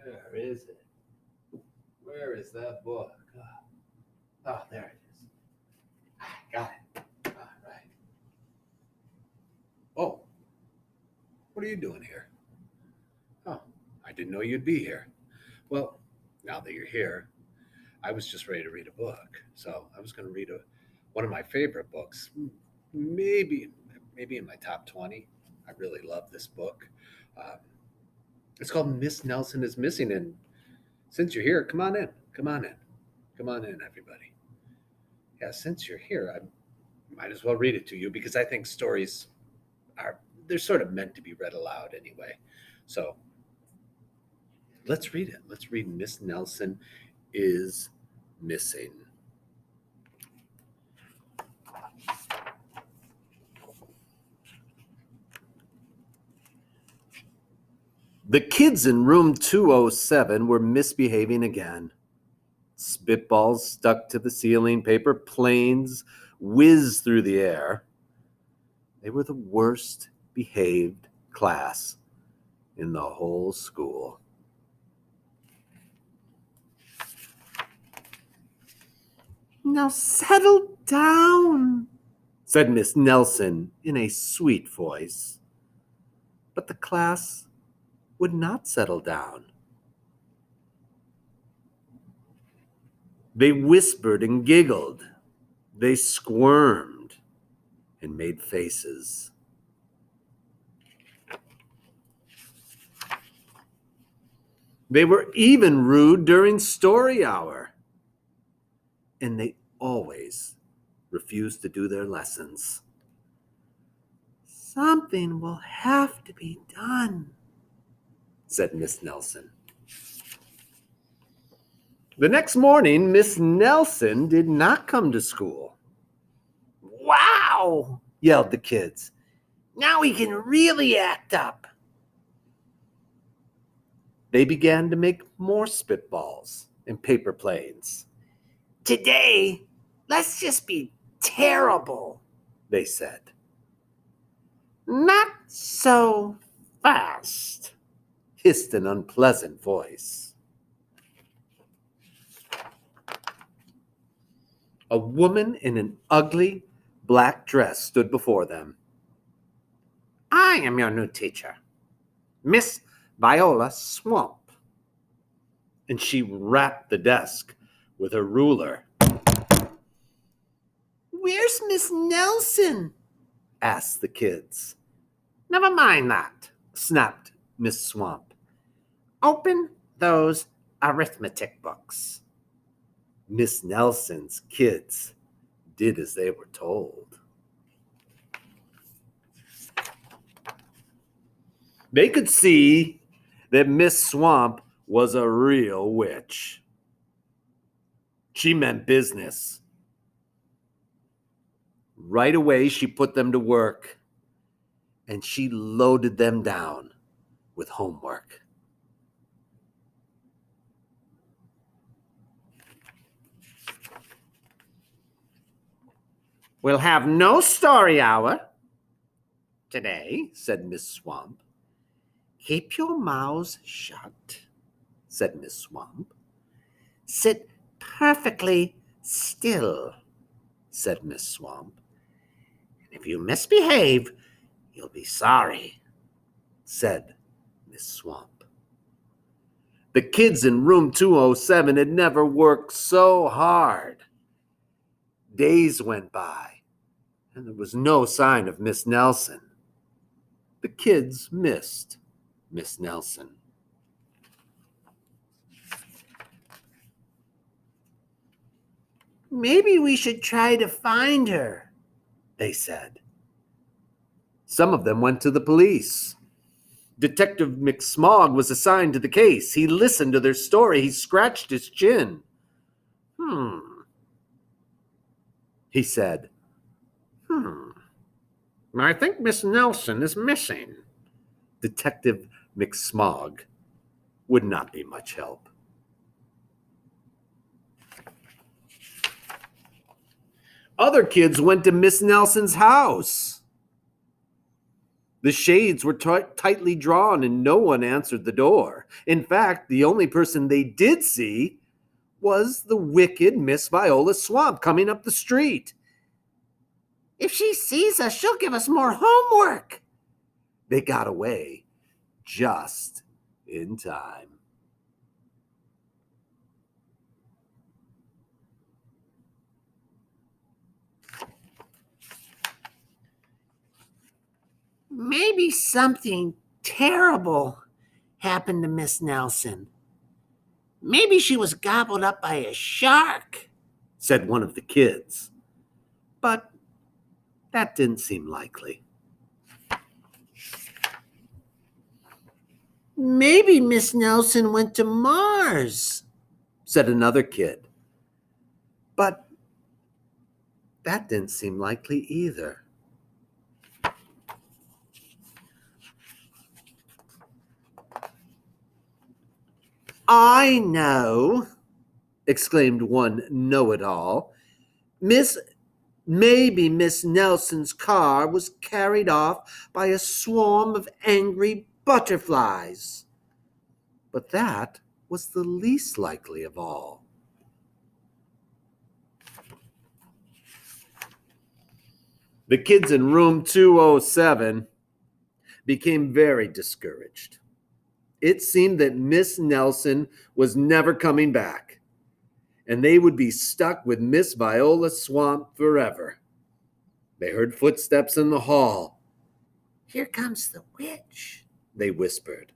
Where is it? Where is that book? Oh, there it is. Got it. All right. Oh, what are you doing here? Oh, I didn't know you'd be here. Well, now that you're here, I was just ready to read a book. So I was going to read one of my favorite books. Maybe, maybe in my top 20. I really love this book. Um, it's called Miss Nelson is Missing. And since you're here, come on in. Come on in. Come on in, everybody. Yeah, since you're here, I might as well read it to you because I think stories are, they're sort of meant to be read aloud anyway. So let's read it. Let's read Miss Nelson is Missing. The kids in room 207 were misbehaving again. Spitballs stuck to the ceiling, paper planes whizzed through the air. They were the worst behaved class in the whole school. Now settle down, said Miss Nelson in a sweet voice. But the class would not settle down. They whispered and giggled. They squirmed and made faces. They were even rude during story hour. And they always refused to do their lessons. Something will have to be done, said Miss Nelson. The next morning, Miss Nelson did not come to school. Wow, yelled the kids. Now he can really act up. They began to make more spitballs and paper planes. Today, let's just be terrible, they said. Not so fast, hissed an unpleasant voice. A woman in an ugly black dress stood before them. I am your new teacher, Miss Viola Swamp. And she rapped the desk with her ruler. Where's Miss Nelson? Asked the kids. Never mind that, snapped Miss Swamp. Open those arithmetic books. Miss Nelson's kids did as they were told. They could see that Miss Swamp was a real witch. She meant business. Right away, she put them to work, and she loaded them down with homework. We'll have no story hour today, said Miss Swamp. Keep your mouths shut, said Miss Swamp. Sit perfectly still, said Miss Swamp. And if you misbehave, you'll be sorry, said Miss Swamp. The kids in room 207 had never worked so hard. Days went by, and there was no sign of Miss Nelson. The kids missed Miss Nelson. Maybe we should try to find her, they said. Some of them went to the police. Detective McSmog was assigned to the case. He listened to their story. He scratched his chin. He said, I think Miss Nelson is missing. Detective McSmog would not be much help. Other kids went to Miss Nelson's house. The shades were tightly drawn and no one answered the door. In fact, the only person they did see was the wicked Miss Viola Swamp coming up the street. "If she sees us, she'll give us more homework." They got away just in time. Maybe something terrible happened to Miss Nelson. Maybe she was gobbled up by a shark, said one of the kids. But that didn't seem likely. Maybe Miss Nelson went to Mars, said another kid. But that didn't seem likely either. "I know," exclaimed one know-it-all. Maybe Miss Nelson's car was carried off by a swarm of angry butterflies. But that was the least likely of all. The kids in room 207 became very discouraged. It seemed that Miss Nelson was never coming back, and they would be stuck with Miss Viola Swamp forever. They heard footsteps in the hall. "Here comes the witch," they whispered.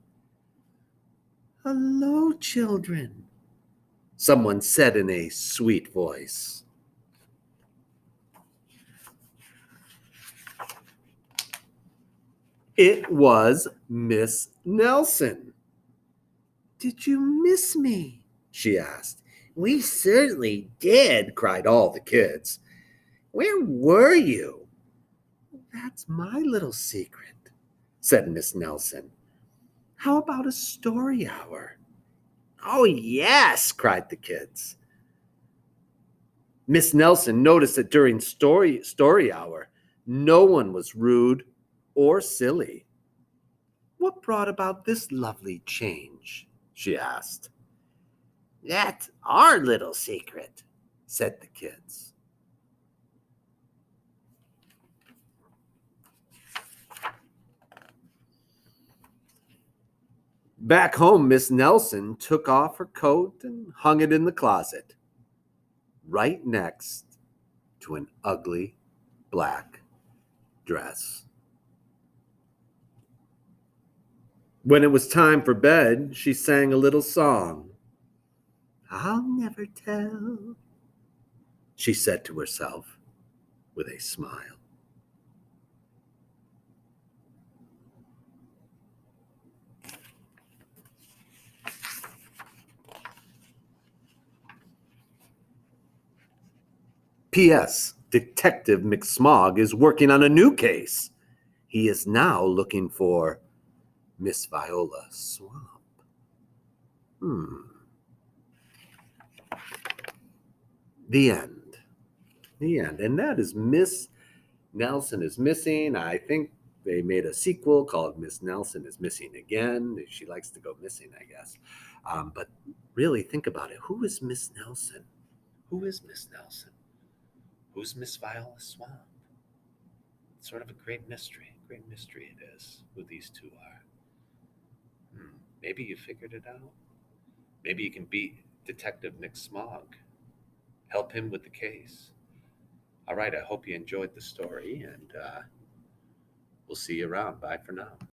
"Hello, children," someone said in a sweet voice. It was Miss Nelson. "Did you miss me?" she asked. "We certainly did," cried all the kids. "Where were you?" "That's my little secret," said Miss Nelson. "How about a story hour?" "Oh, yes," cried the kids. Miss Nelson noticed that during story hour, no one was rude or silly. "What brought about this lovely change?" she asked. "That's our little secret," said the kids. Back home, Miss Nelson took off her coat and hung it in the closet, right next to an ugly black dress. When it was time for bed, she sang a little song. "I'll never tell," she said to herself with a smile. P.S. Detective McSmog is working on a new case. He is now looking for Miss Viola Swamp. The end. The end. And that is Miss Nelson is Missing. I think they made a sequel called Miss Nelson is Missing Again. She likes to go missing, I guess. But really think about it. Who is Miss Nelson? Who is Miss Nelson? Who's Miss Viola Swamp? It's sort of a great mystery. Great mystery it is who these two are. Maybe you figured it out. Maybe you can beat Detective McSmog. Help him with the case. All right, I hope you enjoyed the story, and we'll see you around. Bye for now.